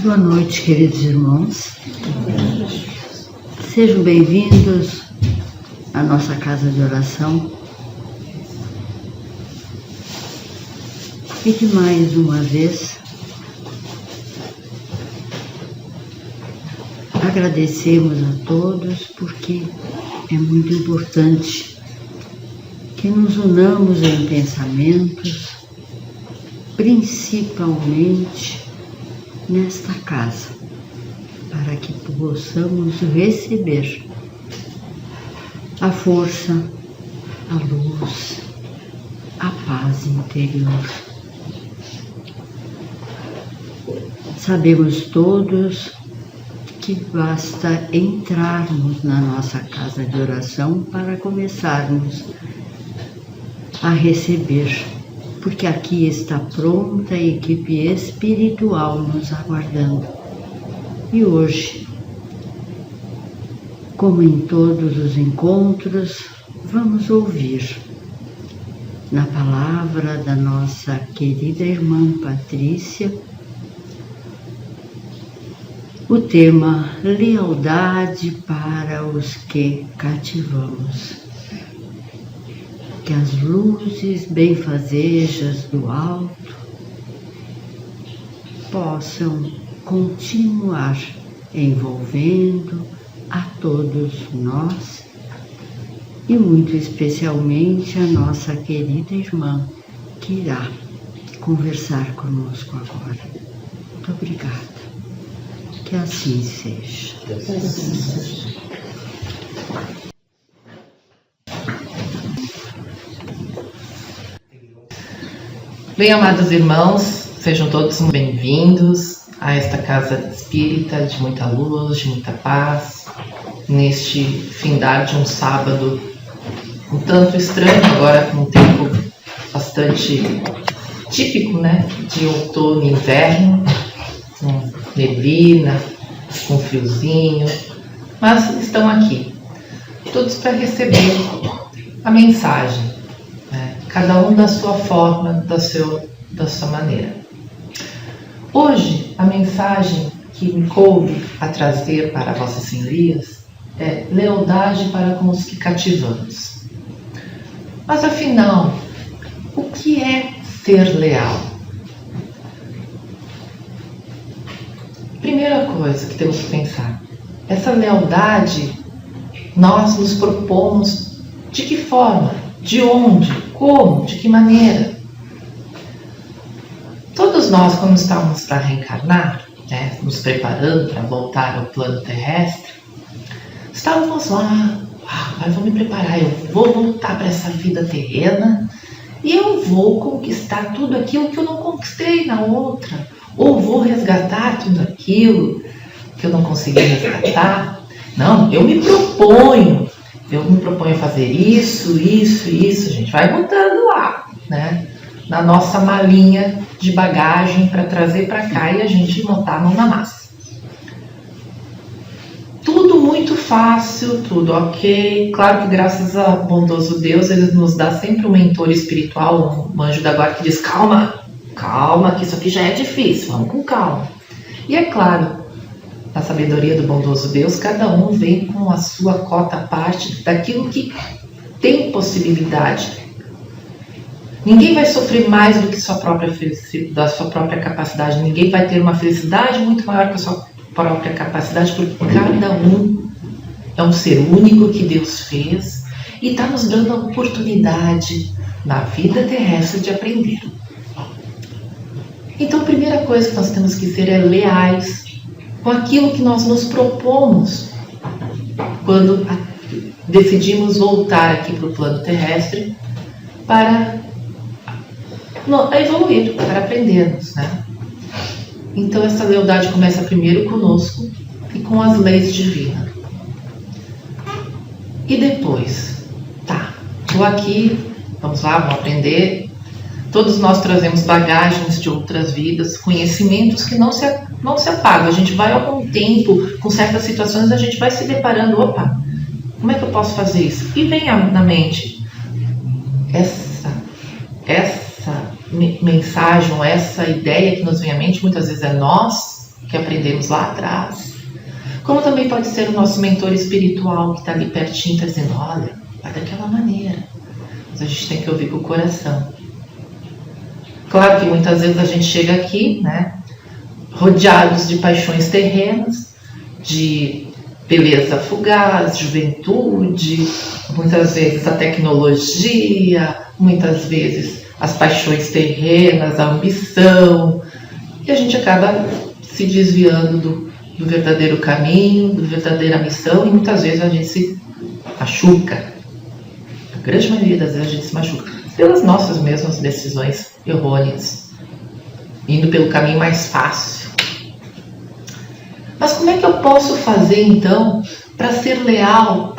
Boa noite, queridos irmãos. Sejam bem-vindos à nossa casa de oração. E que mais uma vez agradecemos a todos, porque é muito importante que nos unamos em pensamentos, principalmente nesta casa, para que possamos receber a força, a luz, a paz interior. Sabemos todos que basta entrarmos na nossa casa de oração para começarmos a receber, porque aqui está pronta a equipe espiritual nos aguardando. E hoje, como em todos os encontros, vamos ouvir na palavra da nossa querida irmã Patrícia o tema lealdade para os que cativamos. Que as luzes benfazejas do alto possam continuar envolvendo a todos nós e muito especialmente a nossa querida irmã que irá conversar conosco agora. Muito obrigada. Que assim seja. Bem, amados irmãos, sejam todos bem-vindos a esta casa espírita de muita luz, de muita paz, neste findar de um sábado um tanto estranho, agora com um tempo bastante típico, né, de outono e inverno, com neblina, com friozinho, mas estão aqui, todos para receber a mensagem, né? Cada um da sua forma, da sua maneira. Hoje, a mensagem que me coube a trazer para vossas senhorias é lealdade para com os que cativamos. Mas afinal, o que é ser leal? Primeira coisa que temos que pensar, essa lealdade nós nos propomos de que forma, de onde, como, de que maneira? Todos nós, quando estávamos para reencarnar, né, nos preparando para voltar ao plano terrestre, estávamos lá, mas vou me preparar, eu vou voltar para essa vida terrena e eu vou conquistar tudo aquilo que eu não conquistei na outra, ou vou resgatar tudo aquilo que eu não consegui resgatar. Não, eu me proponho fazer isso, a gente vai botando lá, né, na nossa malinha de bagagem para trazer para cá e a gente botar a mão na massa. Tudo muito fácil, tudo ok. Claro que graças a bondoso Deus, Ele nos dá sempre um mentor espiritual, um anjo da guarda que diz, calma, que isso aqui já é difícil, vamos com calma. E é claro, na sabedoria do bondoso Deus, cada um vem com a sua cota à parte daquilo que tem possibilidade. Ninguém vai sofrer mais do que da sua própria capacidade. Ninguém vai ter uma felicidade muito maior que a sua própria capacidade, porque cada um é um ser único que Deus fez e está nos dando a oportunidade na vida terrestre de aprender. Então, a primeira coisa que nós temos que ser é leais com aquilo que nós nos propomos quando decidimos voltar aqui para o plano terrestre para evoluir, para aprendermos, né? Então essa lealdade começa primeiro conosco e com as leis divinas. E depois, estou aqui, vamos lá, vamos aprender. Todos nós trazemos bagagens de outras vidas, conhecimentos que não se apagam. A gente vai ao algum tempo, com certas situações, a gente vai se deparando, opa, como é que eu posso fazer isso? E vem na mente essa mensagem, essa ideia que nos vem à mente, muitas vezes é nós que aprendemos lá atrás. Como também pode ser o nosso mentor espiritual que está ali pertinho, está dizendo, olha, vai daquela maneira. Mas a gente tem que ouvir com o coração. Claro que muitas vezes a gente chega aqui, né, rodeados de paixões terrenas, de beleza fugaz, juventude, muitas vezes a tecnologia, muitas vezes as paixões terrenas, a ambição, e a gente acaba se desviando do verdadeiro caminho, da verdadeira missão, e muitas vezes a gente se machuca. A grande maioria das vezes a gente se machuca pelas nossas mesmas decisões errôneas, indo pelo caminho mais fácil. Mas como é que eu posso fazer então para ser leal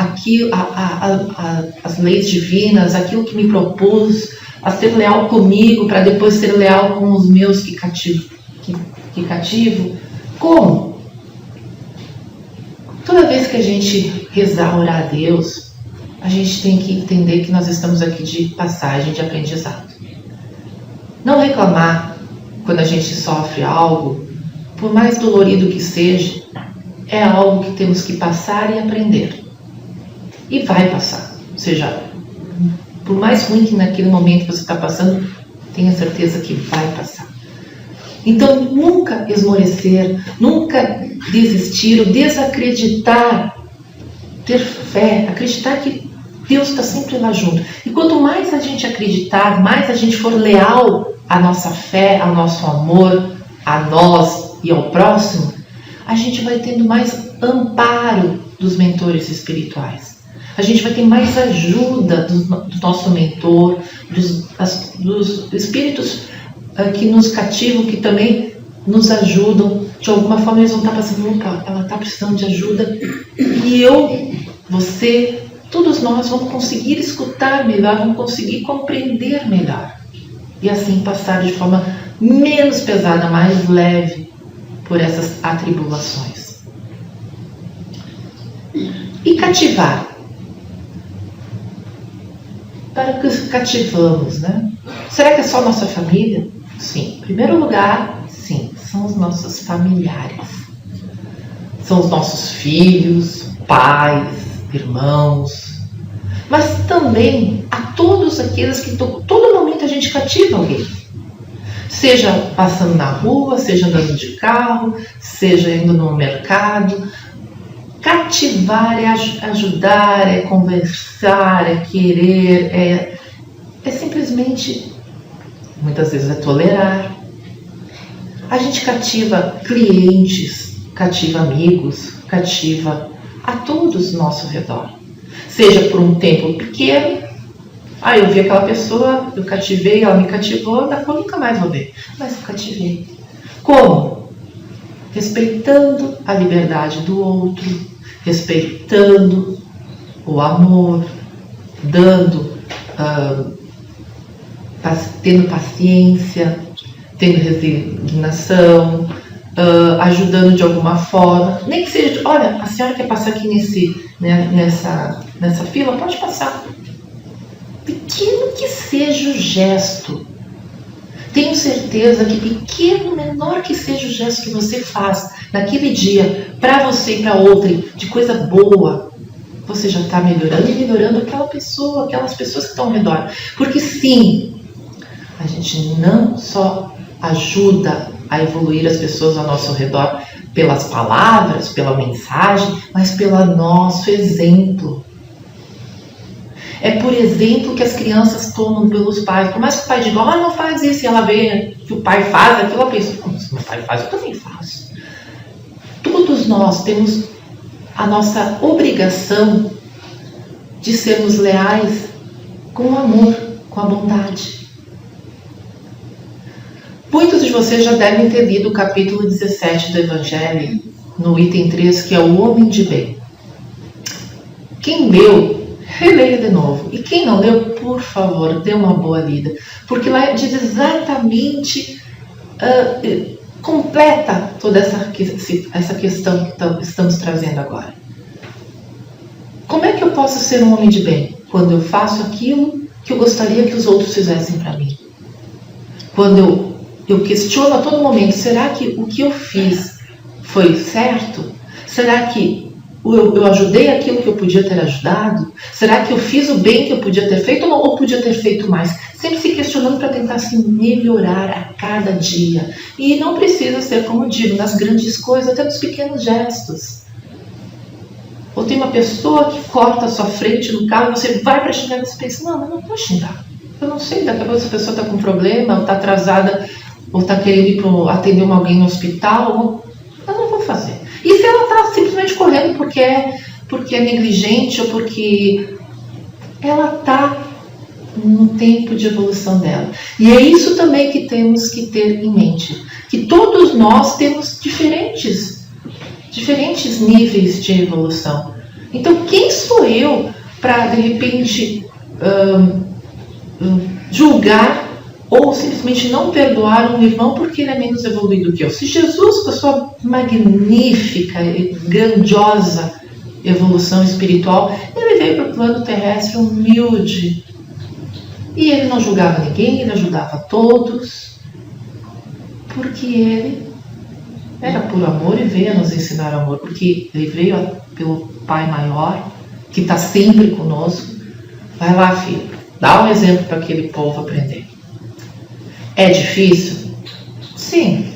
às leis divinas, aquilo que me propus, a ser leal comigo, para depois ser leal com os meus que cativo? Como? Toda vez que a gente rezar, orar a Deus, a gente tem que entender que nós estamos aqui de passagem, de aprendizado. Não reclamar quando a gente sofre algo, por mais dolorido que seja, é algo que temos que passar e aprender. E vai passar. Ou seja, por mais ruim que naquele momento você está passando, tenha certeza que vai passar. Então, nunca esmorecer, nunca desistir, ou desacreditar, ter fé, acreditar que Deus está sempre lá junto. E quanto mais a gente acreditar, mais a gente for leal à nossa fé, ao nosso amor, a nós e ao próximo, a gente vai tendo mais amparo dos mentores espirituais. A gente vai ter mais ajuda do nosso mentor, dos espíritos que nos cativam, que também nos ajudam. De alguma forma eles vão estar passando, ela está precisando de ajuda. E eu, você, todos nós vamos conseguir escutar melhor, vamos conseguir compreender melhor. E assim passar de forma menos pesada, mais leve, por essas atribulações. E cativar. Para que cativamos, né? Será que é só nossa família? Sim. Em primeiro lugar, sim, são os nossos familiares. São os nossos filhos, pais, irmãos. Mas também a todos aqueles que todo momento a gente cativa alguém. Seja passando na rua, seja andando de carro, seja indo no mercado. Cativar é ajudar, é conversar, é querer, é simplesmente, muitas vezes é tolerar. A gente cativa clientes, cativa amigos, cativa a todos ao nosso redor. Seja por um tempo pequeno, eu vi aquela pessoa, eu cativei, ela me cativou, daqui eu nunca mais vou ver. Mas eu cativei. Como? Respeitando a liberdade do outro, respeitando o amor, tendo paciência, tendo resignação, ajudando de alguma forma. Nem que seja, olha, a senhora quer passar aqui nessa fila? Pode passar. Pequeno que seja o gesto, tenho certeza que pequeno, menor que seja o gesto que você faz naquele dia, para você e para outrem, de coisa boa, você já está melhorando e melhorando aquela pessoa, aquelas pessoas que estão ao redor. Porque sim, a gente não só ajuda a evoluir as pessoas ao nosso redor pelas palavras, pela mensagem, mas pelo nosso exemplo. É por exemplo que as crianças tomam pelos pais. Por mais que o pai diga, não faz isso, e ela vê que o pai faz aquilo, ela pensa, se meu pai faz, eu também faço. Todos nós temos a nossa obrigação de sermos leais com o amor, com a bondade. Muitos de vocês já devem ter lido o capítulo 17 do Evangelho, no item 3, que é o homem de bem. Quem leu, releia de novo. E quem não leu, por favor, dê uma boa lida. Porque lá diz exatamente, completa toda essa questão que estamos trazendo agora. Como é que eu posso ser um homem de bem? Quando eu faço aquilo que eu gostaria que os outros fizessem para mim. Quando eu questiono a todo momento, será que o que eu fiz foi certo? Será que eu ajudei aquilo que eu podia ter ajudado? Será que eu fiz o bem que eu podia ter feito ou podia ter feito mais? Sempre se questionando para tentar se melhorar a cada dia. E não precisa ser, como eu digo, nas grandes coisas, até nos pequenos gestos. Ou tem uma pessoa que corta a sua frente no carro, você vai para xingar e você pensa, não, mas não vou xingar. Eu não sei, daqui a pouco essa pessoa está com problema, ou está atrasada, ou está querendo ir atender alguém no hospital, eu não vou fazer. E se ela está simplesmente correndo porque é negligente ou porque ela está no tempo de evolução dela. E é isso também que temos que ter em mente, que todos nós temos diferentes níveis de evolução. Então, quem sou eu para, de repente, julgar ou simplesmente não perdoar um irmão porque ele é menos evoluído que eu? Se Jesus, com a sua magnífica e grandiosa evolução espiritual, ele veio para o plano terrestre humilde. E ele não julgava ninguém, ele ajudava todos, porque ele era por amor e veio a nos ensinar amor, porque ele veio pelo Pai Maior, que está sempre conosco. Vai lá, filho, dá um exemplo para aquele povo aprender. É difícil? Sim,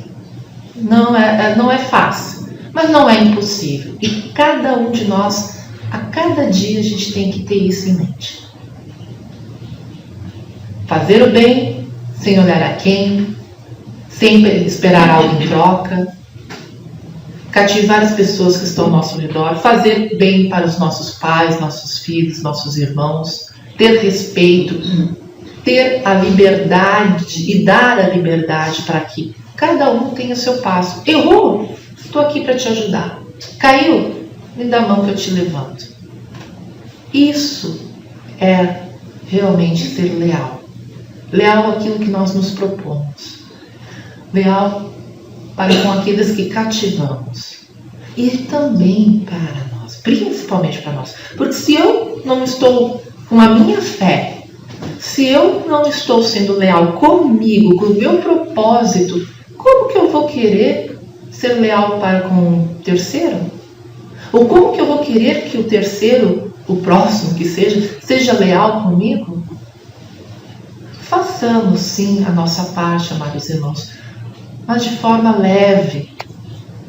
não é fácil, mas não é impossível. E cada um de nós, a cada dia, a gente tem que ter isso em mente. Fazer o bem, sem olhar a quem, sem esperar algo em troca, cativar as pessoas que estão ao nosso redor, fazer bem para os nossos pais, nossos filhos, nossos irmãos, ter respeito, ter a liberdade e dar a liberdade para que cada um tenha o seu passo. Errou? Estou aqui para te ajudar. Caiu? Me dá a mão que eu te levanto. Isso é realmente ser leal. Leal àquilo que nós nos propomos. Leal para com aqueles que cativamos. E também para nós, principalmente para nós. Porque se eu não estou com a minha fé, se eu não estou sendo leal comigo, com o meu propósito, como que eu vou querer ser leal para com o terceiro? Ou como que eu vou querer que o terceiro, o próximo que seja leal comigo? Façamos sim a nossa parte, amados irmãos, mas de forma leve,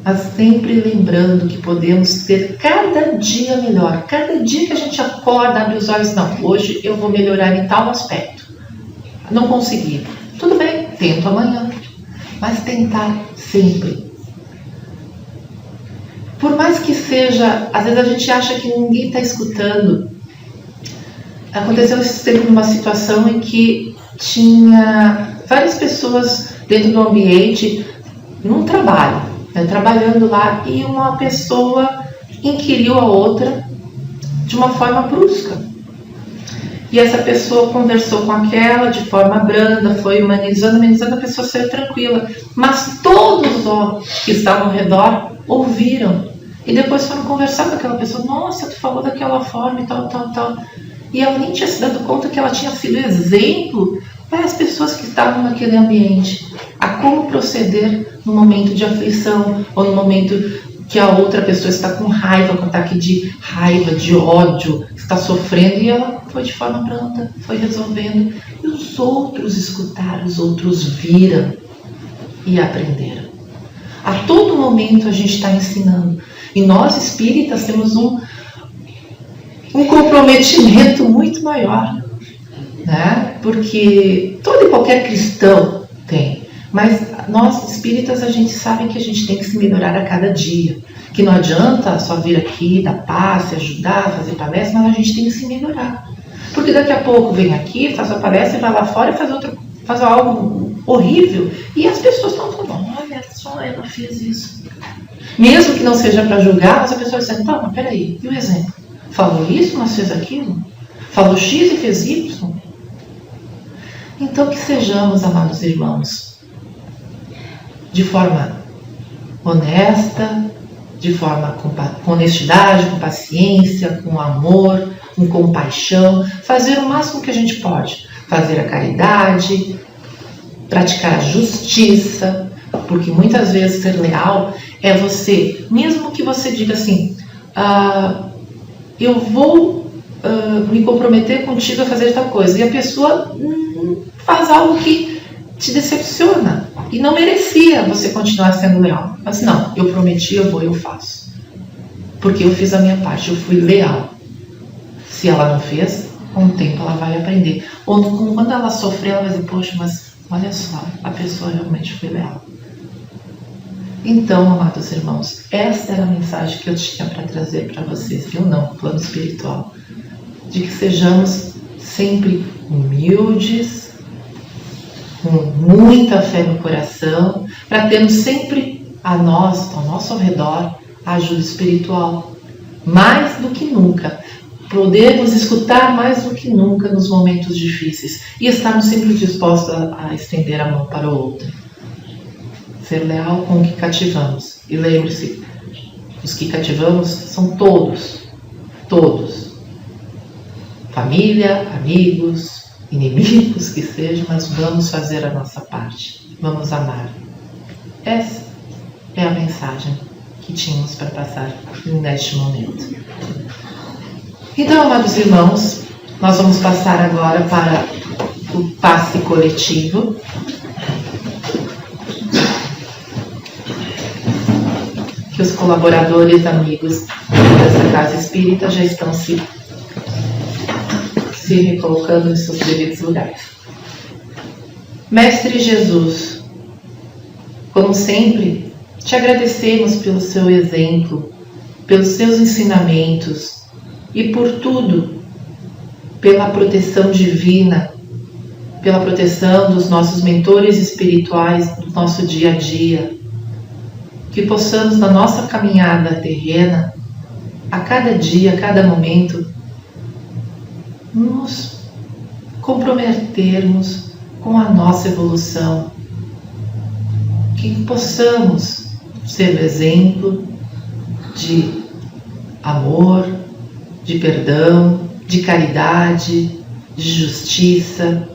mas sempre lembrando que podemos ter cada dia melhor. Cada dia que a gente acorda, abre os olhos, não, hoje eu vou melhorar em tal aspecto. Não consegui. Tudo bem, tento amanhã, mas tentar sempre. Por mais que seja, às vezes a gente acha que ninguém está escutando. Aconteceu esse tempo numa situação em que tinha várias pessoas dentro do ambiente, num trabalho, né, trabalhando lá, e uma pessoa inquiriu a outra de uma forma brusca. E essa pessoa conversou com aquela de forma branda, foi amenizando, a pessoa saiu tranquila. Mas todos os que estavam ao redor ouviram. E depois foram conversar com aquela pessoa. Nossa, tu falou daquela forma e tal. E ela nem tinha se dado conta que ela tinha sido exemplo para as pessoas que estavam naquele ambiente. A como proceder no momento de aflição ou no momento que a outra pessoa está com raiva, com ataque de raiva, de ódio, está sofrendo, e ela foi de forma branda, foi resolvendo. E os outros escutaram, os outros viram e aprenderam. A todo momento a gente está ensinando. E nós espíritas temos um comprometimento muito maior, né? Porque todo e qualquer cristão tem. Mas nós espíritas, a gente sabe que a gente tem que se melhorar a cada dia. Que não adianta só vir aqui, dar passe, ajudar, fazer palestra, mas a gente tem que se melhorar. Porque daqui a pouco vem aqui, faz a palestra e vai lá fora e faz algo horrível. E as pessoas estão falando, olha só, ela fez isso. Mesmo que não seja para julgar, mas a pessoa diz, então, mas peraí, e o exemplo? Falou isso, mas fez aquilo? Falou X e fez Y? Então que sejamos, amados irmãos, de forma honesta, de forma com honestidade, com paciência, com amor, com compaixão, fazer o máximo que a gente pode, fazer a caridade, praticar a justiça, porque muitas vezes ser leal é você, mesmo que você diga assim, eu vou me comprometer contigo a fazer tal coisa, e a pessoa faz algo que te decepciona e não merecia você continuar sendo leal. Mas não, eu prometi, eu vou, eu faço. Porque eu fiz a minha parte, eu fui leal. Se ela não fez, com o tempo ela vai aprender. Ou quando ela sofrer, ela vai dizer, poxa, mas olha só, a pessoa realmente foi leal. Então, amados irmãos, esta era a mensagem que eu tinha para trazer para vocês, viu? Não, plano espiritual. De que sejamos sempre humildes, com muita fé no coração, para termos sempre ao nosso redor, a ajuda espiritual. Mais do que nunca. Podemos escutar mais do que nunca nos momentos difíceis. E estarmos sempre dispostos a estender a mão para o outro. Ser leal com o que cativamos. E lembre-se, os que cativamos são todos. Todos. Família, amigos, inimigos que sejam, mas vamos fazer a nossa parte. Vamos amar. Essa é a mensagem que tínhamos para passar neste momento. Então, amados irmãos, nós vamos passar agora para o passe coletivo. Que os colaboradores, amigos dessa casa espírita já estão se recolocando em seus devidos lugares. Mestre Jesus, como sempre, te agradecemos pelo seu exemplo, pelos seus ensinamentos e por tudo, pela proteção divina, pela proteção dos nossos mentores espirituais do nosso dia a dia. Que possamos, na nossa caminhada terrena, a cada dia, a cada momento, nos comprometermos com a nossa evolução. Que possamos ser o exemplo de amor, de perdão, de caridade, de justiça,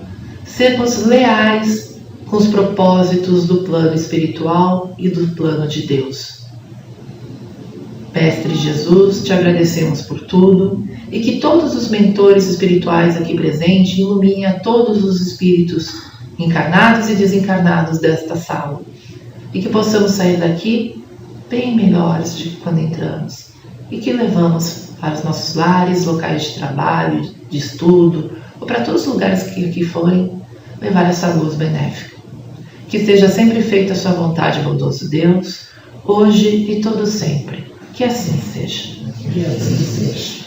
sermos leais com os propósitos do plano espiritual e do plano de Deus. Mestre Jesus, te agradecemos por tudo e que todos os mentores espirituais aqui presentes iluminem a todos os espíritos encarnados e desencarnados desta sala e que possamos sair daqui bem melhores de quando entramos e que levamos para os nossos lares, locais de trabalho, de estudo ou para todos os lugares que aqui forem levar essa luz benéfica. Que seja sempre feita a sua vontade, bondoso Deus, hoje e todo sempre. Que assim seja. Que assim seja.